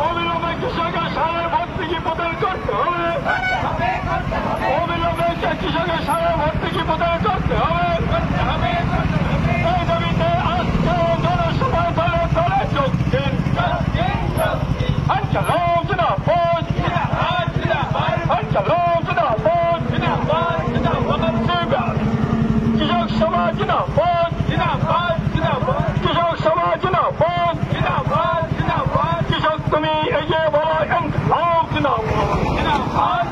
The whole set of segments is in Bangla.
অবিলম্বে কৃষকের সারের ভর্তুকি প্রদান করতে হবে। অবিলম্বে কৃষকের সারের ভর্তুকি প্রদান করতে হবে। এই দাবিতে আজকে জনসভায় দলে দলে যোগ দিন। আঞ্চলক জিন্দাবাদ, আঞ্চলক জিন্দাবাদ, কৃষক সমাজ জিন্দাবাদ, কৃষক সমাজ জিন্দাবাদ, কৃষক তুমি এগিয়ে বলো ইনকলাব জিন্দাবাদ,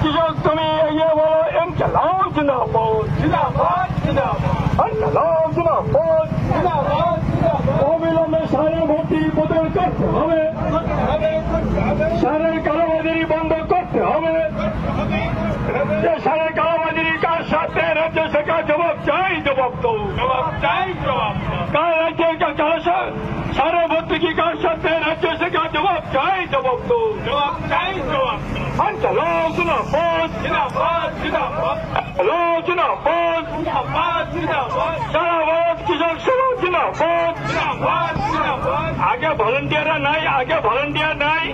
কৃষক তুমি এগিয়ে বলো ইনকলাব জিন্দাবাদ, ইনকলাব জিন্দাবাদ। অবিলম্বে সারের ভর্তুকি প্রদান করতে হবে। সারের কালোবাজারি বন্ধ করতে হবে। যে সারের কালোবাজারি কার সাথে রাজ্য সরকার জবাব চাই, জবাব দো, জবাব চাই, জবাব কার রাজ্যের সারের ভর্তুকি কার সাথে রাজ্য সরকার জবাব চাই, জবাব দো, জবাব চাই, জবাব আঞ্চলক জিন্দাবাদ, সারা ভারত কৃষক সমাজ জিন্দাবাদ। আগে ভলেন্টিয়াররা নাই, আগে ভলেন্টিয়ার নাই।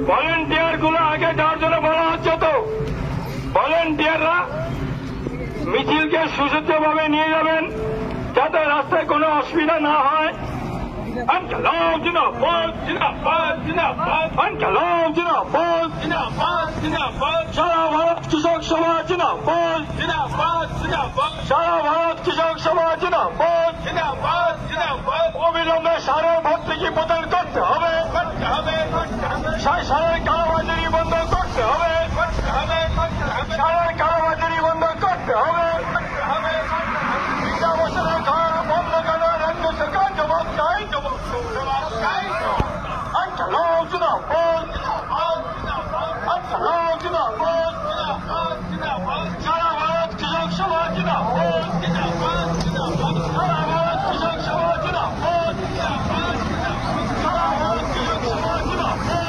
ভলেন্টিয়ার গুলো আগে যাওয়ার জন্য বলা হচ্ছে, তো ভলেন্টিয়াররা মিছিলকে সুসজ্জভাবে নিয়ে যাবেন যাতে রাস্তায় কোনো অসুবিধা না হয়। ইনকলাব জিন্দাবাদ, ইনকলাব জিন্দাবাদ, সারা ভারত কৃষক সমাজ জিন্দাবাদ, সারা ভারত কৃষক সমাজ জিন্দাবাদ। অবিলম্বে সারের ভর্তুকি প্রদান করতে হবে। সারের কালোবাজারি বন্ধ করতে হবে। সারের কালোবাজারি বন্ধ করতে হবে। বছরের খাওয়া বন্ধ করে রাজ্য সরকার জবাব চাই, জবাব চাই। আঞ্চলক জিন্দাবাদ, আঞ্চলক জিন্দাবাদ, সারা ভারত কৃষক সমাজ জিন্দাবাদ, সারা ভারত কৃষক সমাজ জিন্দাবাদ, সারা ভারত কৃষক সমাজ জিন্দাবাদ।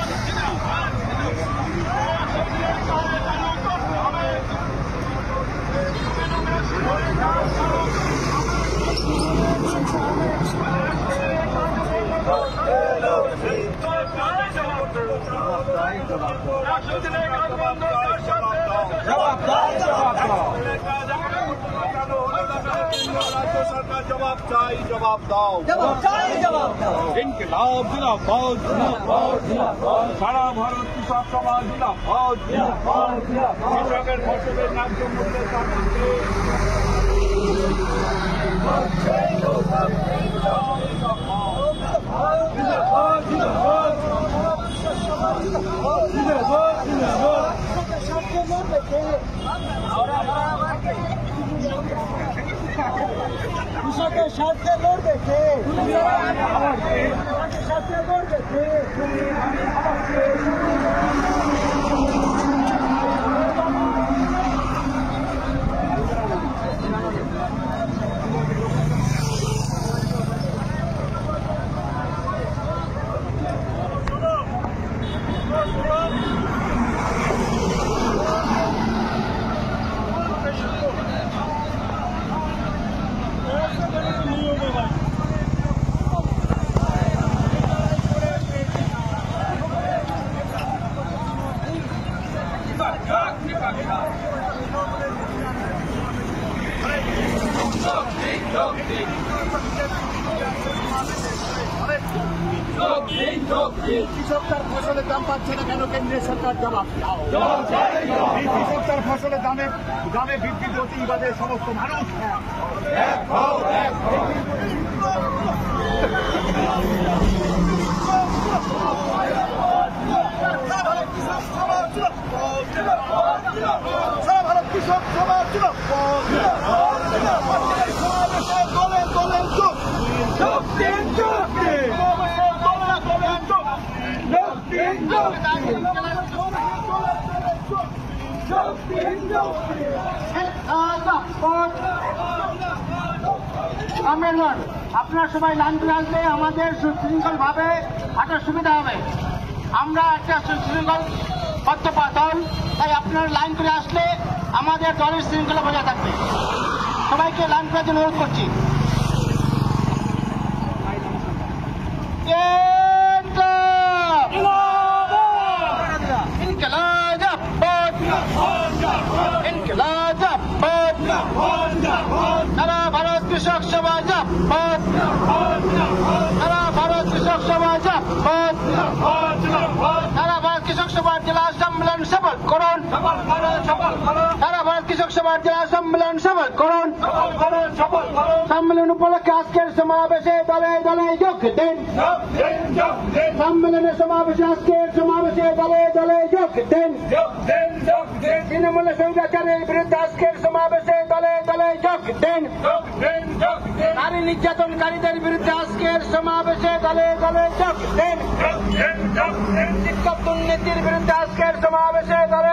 জবাব চাই, জবাব দাও, ইনকলাব জিন্দাবাদ, সারা ভারত কৃষক সমাজ জিন্দাবাদ, কৃষকের ফসলের ন্যায্য মূল্যের দাবিতে কৃষকের স্বার্থে লড়বে কে? কৃষকের স্বার্থে লড়বে কে? কৃষক তার ফসলের দাম পাচ্ছে না কেন? কেন্দ্রীয় সরকার জবাব দাও। কৃষক তার ফসলের দামে বৃদ্ধি প্রতিবাদে সমস্ত মানুষ সারা ভারত কৃষক সমাজ দলে দলে যোগ আপনারা সবাই লাইন করে আসলে আমাদের সুশৃঙ্খল ভাবে হাঁটার সুবিধা হবে। আমরা একটা সুশৃঙ্খল বদ্ধ দল, তাই আপনারা লাইন করে আসলে আমাদের দলের শৃঙ্খলা বজায় থাকবে। সবাইকে লাইন করার জন্য অনুরোধ করছি। কুমার জেলা সম্মেলন সফল করুন। সম্মেলন উপলক্ষে আজকের সমাবেশে দলে দলে যোগ দিন। সম্মেলনের সমাবেশে আজকের সমাবেশে দলে দলে যোগ দিন। তৃণমূল স্বৈরাচারের বিরুদ্ধে আজকের সমাবেশে দলে দলে যোগ দিন। নারী নির্যাতনকারীদের বিরুদ্ধে আজকের সমাবেশে দলে দলে যোগ দিন। শিক্ষক দুর্নীতির বিরুদ্ধে আজকের সমাবেশে দলে